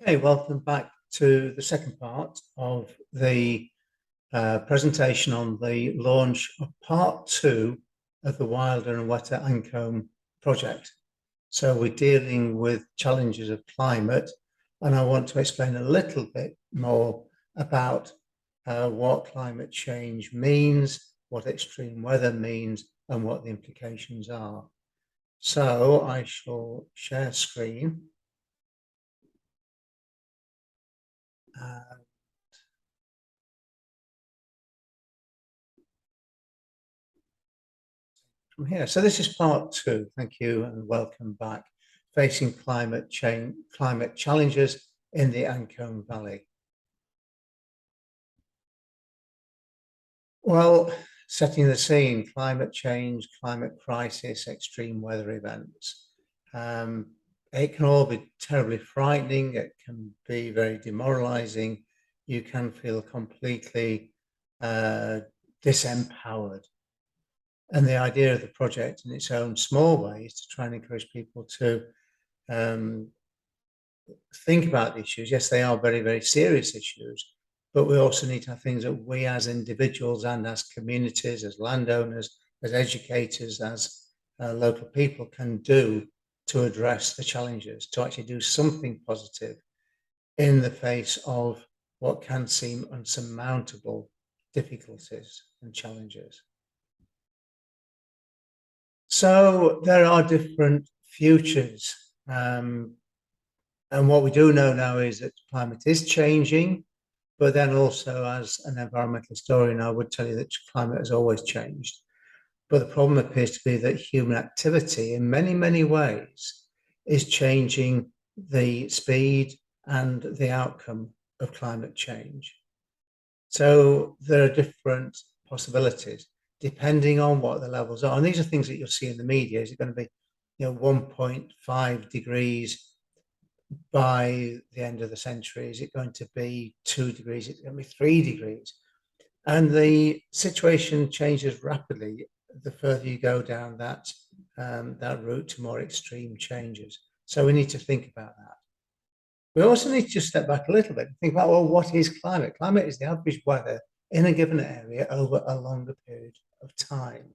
Okay, welcome back to the second part of the presentation on the launch of part 2 of the Wilder and Ancholme project. So we're dealing with challenges of climate, and I want to explain a little bit more about what climate change means, what extreme weather means, and what the implications are. So I shall share screen. From here. So this is part 2. Thank you and welcome back. Facing climate challenges in the Ancholme Valley. Well, setting the scene, climate change, climate crisis, extreme weather events. It can all be terribly frightening. It can be very demoralizing. You can feel completely disempowered. And the idea of the project in its own small way is to try and encourage people to think about the issues. Yes, they are very, very serious issues, but we also need to have things that we as individuals and as communities, as landowners, as educators, as local people can do to address the challenges, to actually do something positive in the face of what can seem unsurmountable difficulties and challenges. So there are different futures. And what we do know now is that climate is changing, but then also as an environmental historian, I would tell you that climate has always changed. But the problem appears to be that human activity in many, many ways is changing the speed and the outcome of climate change. So there are different possibilities depending on what the levels are. And these are things that you'll see in the media. Is it going to be 1.5 degrees by the end of the century? Is it going to be 2 degrees? Is it going to be 3 degrees? And the situation changes rapidly the further you go down that route to more extreme changes. So we need to think about that. We also need to just step back a little bit and think about, well, what is climate? Climate is the average weather in a given area over a longer period of time.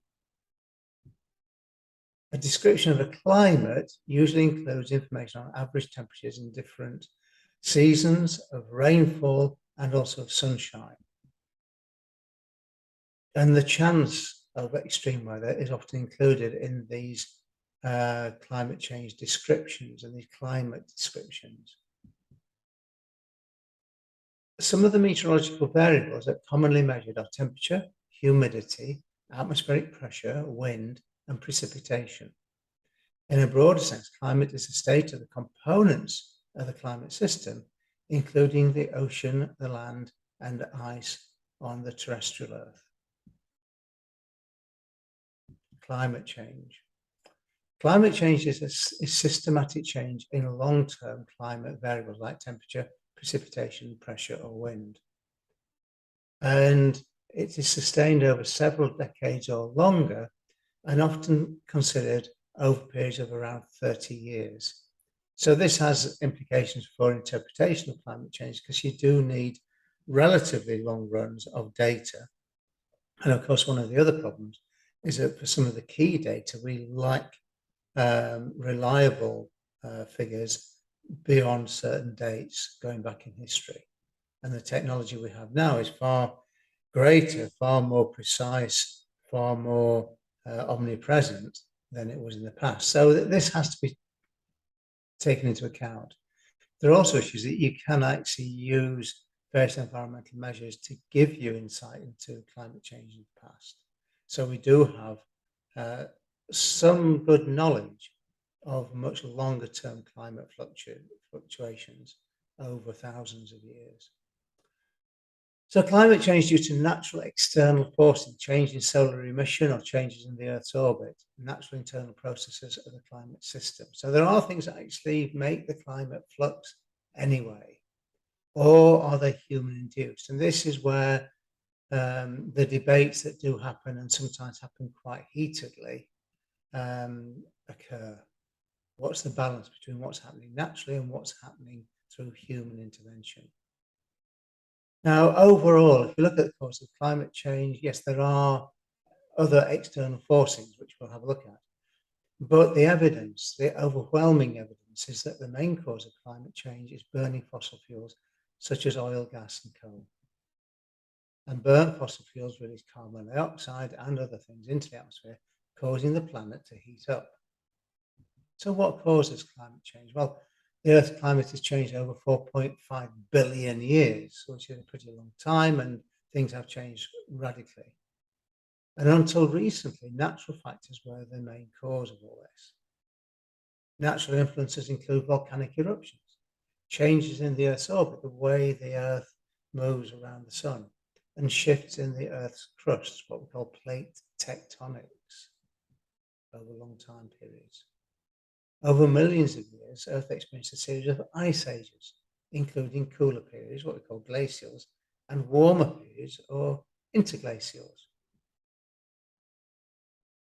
A description of a climate usually includes information on average temperatures in different seasons of rainfall and also of sunshine. And the chance of extreme weather is often included in these climate change descriptions and these climate descriptions. Some of the meteorological variables that are commonly measured are temperature, humidity, atmospheric pressure, wind, and precipitation. In a broader sense, climate is the state of the components of the climate system, including the ocean, the land, and ice on the terrestrial Earth. Climate change. Climate change is systematic change in long-term climate variables like temperature, precipitation, pressure, or wind. And it is sustained over several decades or longer and often considered over periods of around 30 years. So this has implications for interpretation of climate change because you do need relatively long runs of data. And of course, one of the other problems is that for some of the key data, we lack reliable figures beyond certain dates going back in history. And the technology we have now is far greater, far more precise, far more omnipresent than it was in the past. So this has to be taken into account. There are also issues that you can actually use various environmental measures to give you insight into climate change in the past. So we do have some good knowledge of much longer term climate fluctuations over thousands of years. So climate change due to natural external forces, change in solar emission or changes in the Earth's orbit, natural internal processes of the climate system. So there are things that actually make the climate flux anyway, or are they human induced? And this is where the debates that do happen and sometimes happen quite heatedly occur. What's the balance between what's happening naturally and what's happening through human intervention. Now, overall, if you look at the cause of climate change, yes, there are other external forces, which we'll have a look at. But the evidence, the overwhelming evidence, is that the main cause of climate change is burning fossil fuels, such as oil, gas, and coal. And burnt fossil fuels release carbon dioxide and other things into the atmosphere, causing the planet to heat up. So what causes climate change? Well, the Earth's climate has changed over 4.5 billion years, which is a pretty long time, and things have changed radically. And until recently, natural factors were the main cause of all this. Natural influences include volcanic eruptions, changes in the Earth's orbit, the way the Earth moves around the sun, and shifts in the Earth's crust, what we call plate tectonics, over long time periods. Over millions of years, Earth experienced a series of ice ages, including cooler periods, what we call glacials, and warmer periods, or interglacials.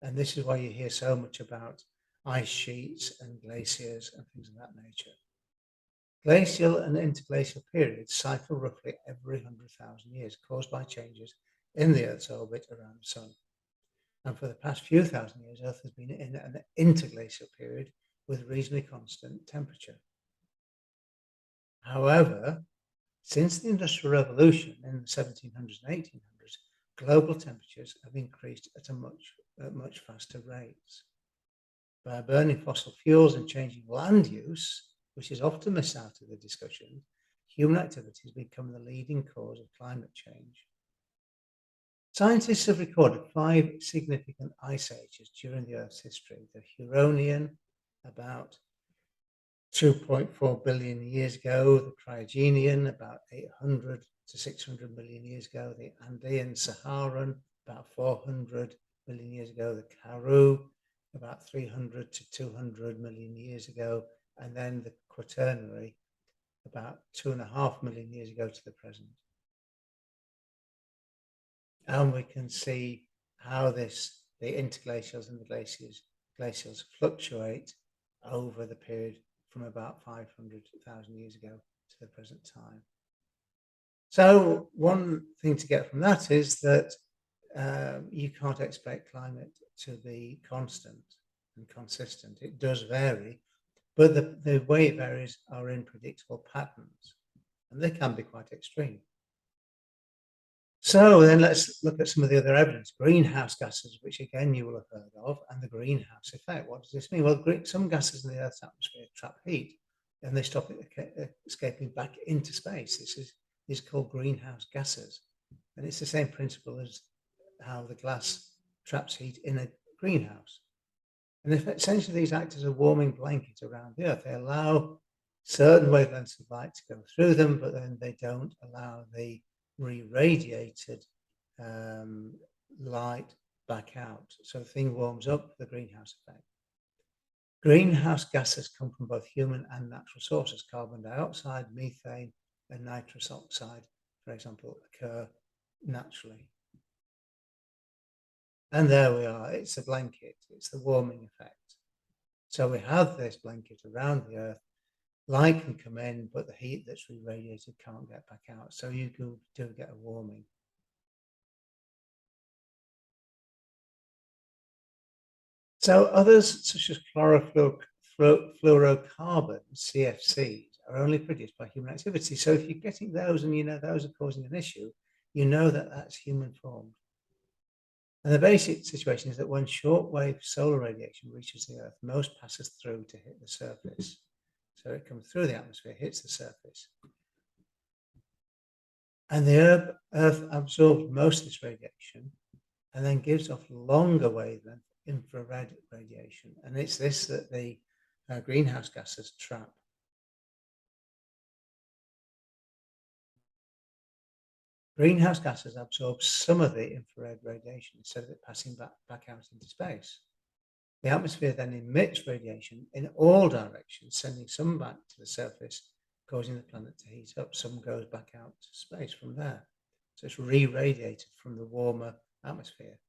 And this is why you hear so much about ice sheets and glaciers and things of that nature. Glacial and interglacial periods cycle roughly every 100,000 years, caused by changes in the Earth's orbit around the Sun. And for the past few thousand years, Earth has been in an interglacial period with reasonably constant temperature. However, since the Industrial Revolution in the 1700s and 1800s, global temperatures have increased at much faster rates. By burning fossil fuels and changing land use, which is often missed out of the discussion, human activity has become the leading cause of climate change. Scientists have recorded 5 significant ice ages during the Earth's history. The Huronian, about 2.4 billion years ago, the Cryogenian, about 800 to 600 million years ago, the Andean Saharan, about 400 million years ago, the Karoo, about 300 to 200 million years ago, and then the Quaternary, about 2.5 million years ago to the present. And we can see how the interglacials and the glacials fluctuate over the period from about 500,000 years ago to the present time. So one thing to get from that is that you can't expect climate to be constant and consistent. It does vary, but the way it varies are in predictable patterns, and they can be quite extreme. So then let's look at some of the other evidence. Greenhouse gases, which again you will have heard of, and the greenhouse effect. What does this mean? Well, some gases in the Earth's atmosphere trap heat, and they stop it escaping back into space. This is called greenhouse gases. And it's the same principle as how the glass traps heat in a greenhouse. And essentially these act as a warming blanket around the Earth. They allow certain wavelengths of light to go through them, but then they don't allow the re-radiated light back out. So the thing warms up, the greenhouse effect. Greenhouse gases come from both human and natural sources. Carbon dioxide, methane, and nitrous oxide, for example, occur naturally. And there we are, it's a blanket, it's the warming effect. So we have this blanket around the Earth. Light can come in, but the heat that's re-radiated can't get back out. So you do get a warming. So others, such as chlorofluorocarbons, CFCs, are only produced by human activity. So if you're getting those and you know those are causing an issue, you know that that's human formed. And the basic situation is that when shortwave solar radiation reaches the Earth, most passes through to hit the surface. So it comes through the atmosphere, hits the surface. And the Earth absorbs most of this radiation and then gives off longer wavelength infrared radiation. And it's this that the greenhouse gases trap. Greenhouse gases absorb some of the infrared radiation instead of it passing back out into space. The atmosphere then emits radiation in all directions, sending some back to the surface, causing the planet to heat up. Some goes back out to space from there. So it's re-radiated from the warmer atmosphere.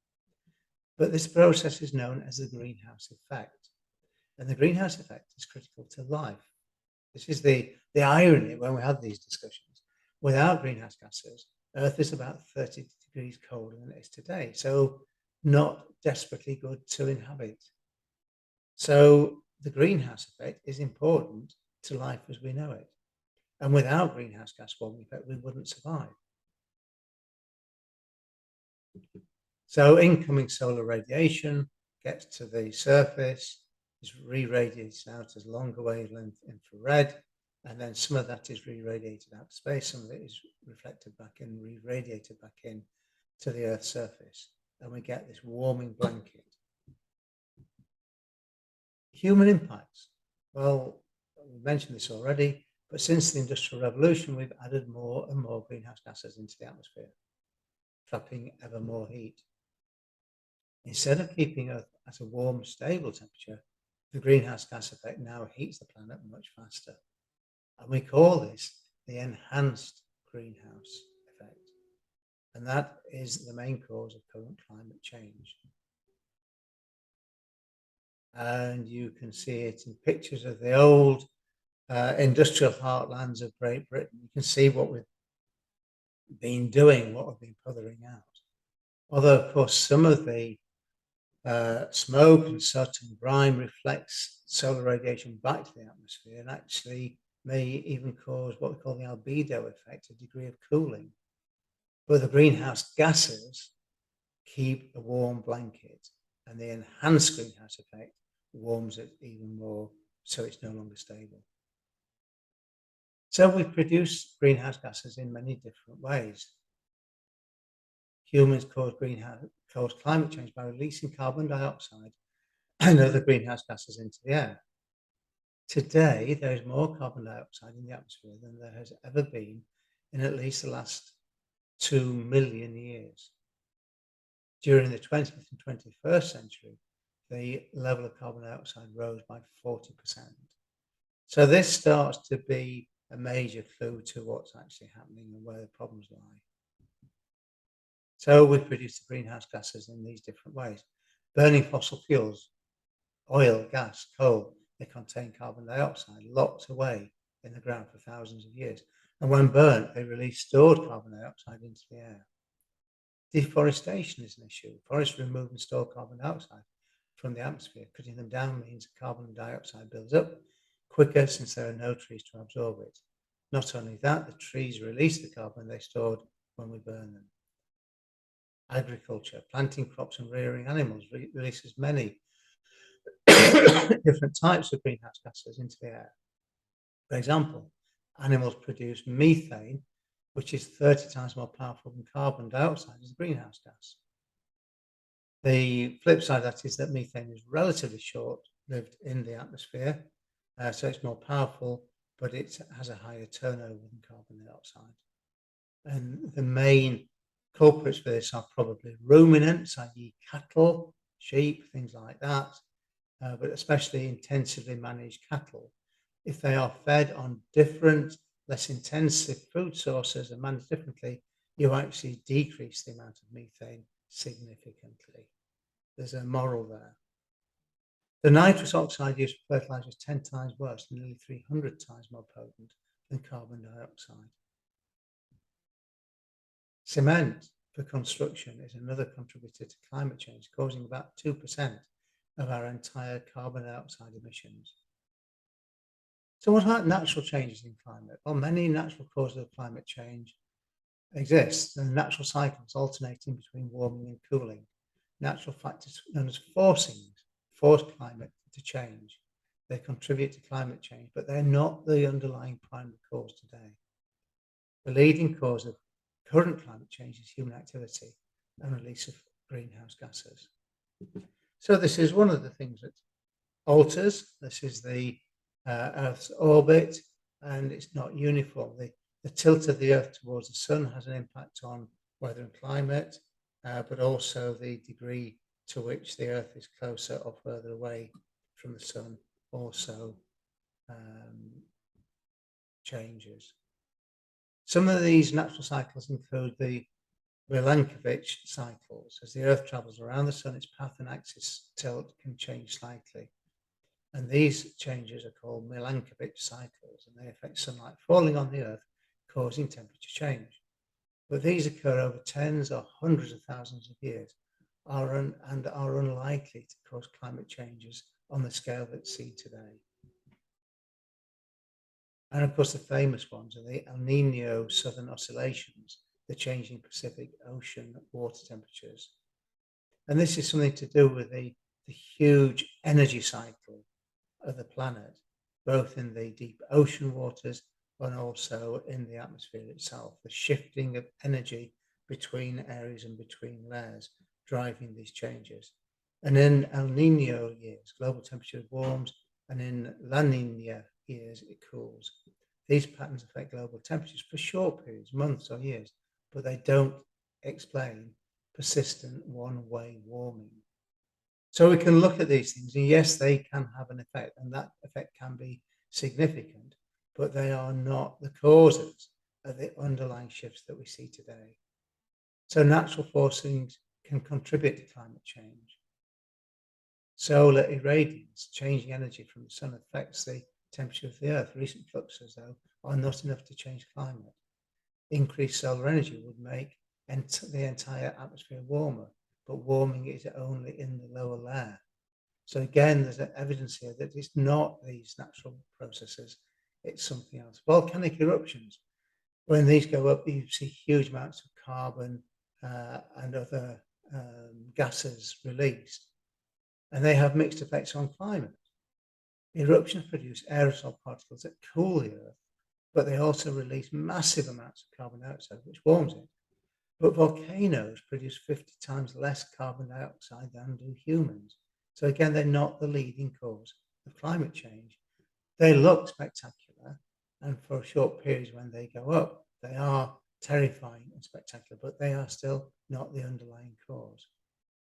But this process is known as the greenhouse effect. And the greenhouse effect is critical to life. This is the irony when we have these discussions. Without greenhouse gases, Earth is about 30 degrees colder than it is today. So not desperately good to inhabit. So the greenhouse effect is important to life as we know it. And without greenhouse gas warming effect, we wouldn't survive. So incoming solar radiation gets to the surface, is re-radiated out as longer wavelength infrared, and then some of that is re-radiated out to space, some of it is reflected back in, re-radiated back in to the Earth's surface, and we get this warming blanket. Human impacts. Well, we mentioned this already, but since the Industrial Revolution, we've added more and more greenhouse gases into the atmosphere, trapping ever more heat. Instead of keeping Earth at a warm, stable temperature, the greenhouse gas effect now heats the planet much faster. And we call this the enhanced greenhouse effect. And that is the main cause of current climate change. And you can see it in pictures of the old industrial heartlands of Great Britain. You can see what we've been doing, what we've been puthering out. Although, of course, some of the smoke and soot and grime reflects solar radiation back to the atmosphere and actually may even cause what we call the albedo effect, a degree of cooling. But the greenhouse gases keep a warm blanket, and the enhanced greenhouse effect warms it even more, so it's no longer stable. So we produce greenhouse gases in many different ways. Humans cause climate change by releasing carbon dioxide and other greenhouse gases into the air. Today, there is more carbon dioxide in the atmosphere than there has ever been in at least the last 2 million years. During the 20th and 21st century, the level of carbon dioxide rose by 40%. So this starts to be a major clue to what's actually happening and where the problems lie. So we produce the greenhouse gases in these different ways. Burning fossil fuels, oil, gas, coal, they contain carbon dioxide locked away in the ground for thousands of years. And when burnt, they release stored carbon dioxide into the air. Deforestation is an issue. Forests remove and store carbon dioxide from the atmosphere. Cutting them down means carbon dioxide builds up quicker since there are no trees to absorb it. Not only that, the trees release the carbon they stored when we burn them. Agriculture, planting crops and rearing animals releases many different types of greenhouse gases into the air. For example, animals produce methane, which is 30 times more powerful than carbon dioxide as a greenhouse gas. The flip side of that is that methane is relatively short-lived in the atmosphere, so it's more powerful, but it has a higher turnover than carbon dioxide. And the main culprits for this are probably ruminants, i.e. cattle, sheep, things like that, but especially intensively managed cattle. If they are fed on different, less intensive food sources and managed differently, you actually decrease the amount of methane significantly. There's a moral there. The nitrous oxide used for fertilizer is 10 times worse, nearly 300 times more potent than carbon dioxide. Cement for construction is another contributor to climate change, causing about 2% of our entire carbon dioxide emissions. So what about natural changes in climate? Well, many natural causes of climate change exist. There are natural cycles alternating between warming and cooling. Natural factors known as force climate to change. They contribute to climate change, but they're not the underlying primary cause today. The leading cause of current climate change is human activity and release of greenhouse gases. So this is one of the things that alters. This is the Earth's orbit, and it's not uniform. The tilt of the Earth towards the sun has an impact on weather and climate, but also the degree to which the Earth is closer or further away from the sun also changes. Some of these natural cycles include the Relankovic cycles. As the Earth travels around the sun, its path and axis tilt can change slightly. And these changes are called Melanchovic cycles, and they affect sunlight falling on the Earth, causing temperature change. But these occur over tens or hundreds of thousands of years and are unlikely to cause climate changes on the scale that's seen today. And of course, the famous ones are the El Nino Southern Oscillations, the changing Pacific Ocean water temperatures. And this is something to do with the huge energy cycle of the planet, both in the deep ocean waters and also in the atmosphere itself, the shifting of energy between areas and between layers, driving these changes. And in El Nino years, global temperature warms, and in La Nina years, it cools. These patterns affect global temperatures for short periods, months or years, but they don't explain persistent one-way warming. So we can look at these things, and yes, they can have an effect, and that effect can be significant, but they are not the causes of the underlying shifts that we see today. So natural forcings can contribute to climate change. Solar irradiance, changing energy from the sun, affects the temperature of the Earth. Recent fluxes, though, are not enough to change climate. Increased solar energy would make the entire atmosphere warmer, but warming is only in the lower layer. So again, there's evidence here that it's not these natural processes, it's something else. Volcanic eruptions, when these go up, you see huge amounts of carbon and other gases released, and they have mixed effects on climate. Eruptions produce aerosol particles that cool the Earth, but they also release massive amounts of carbon dioxide, which warms it. But volcanoes produce 50 times less carbon dioxide than do humans. So again, they're not the leading cause of climate change. They look spectacular, and for short periods when they go up, they are terrifying and spectacular, but they are still not the underlying cause.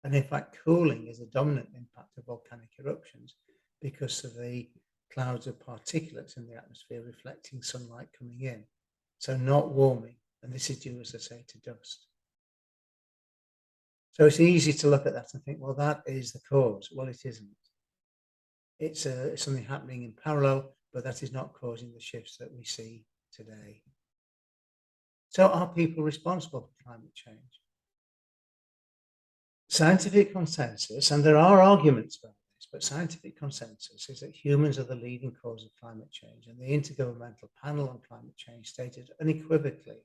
And in fact, cooling is a dominant impact of volcanic eruptions because of the clouds of particulates in the atmosphere reflecting sunlight coming in. So not warming. And this is due, as I say, to dust. So it's easy to look at that and think, well, that is the cause. Well, it isn't. It's something happening in parallel, but that is not causing the shifts that we see today. So are people responsible for climate change? Scientific consensus, and there are arguments about this, but scientific consensus is that humans are the leading cause of climate change, and the Intergovernmental Panel on Climate Change stated unequivocally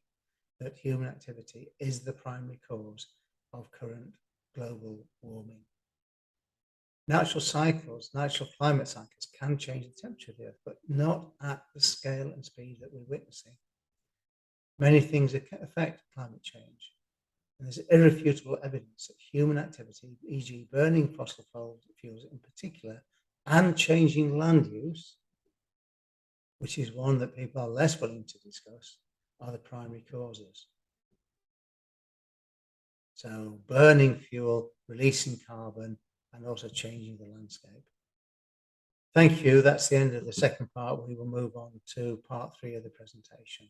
that human activity is the primary cause of current global warming. Natural climate cycles can change the temperature of the Earth, but not at the scale and speed that we're witnessing. Many things affect climate change, and there's irrefutable evidence that human activity, e.g. burning fossil fuels in particular, and changing land use, which is one that people are less willing to discuss, are the primary causes. So burning fuel, releasing carbon, and also changing the landscape. Thank you. That's the end of the second part. We will move on to part 3 of the presentation.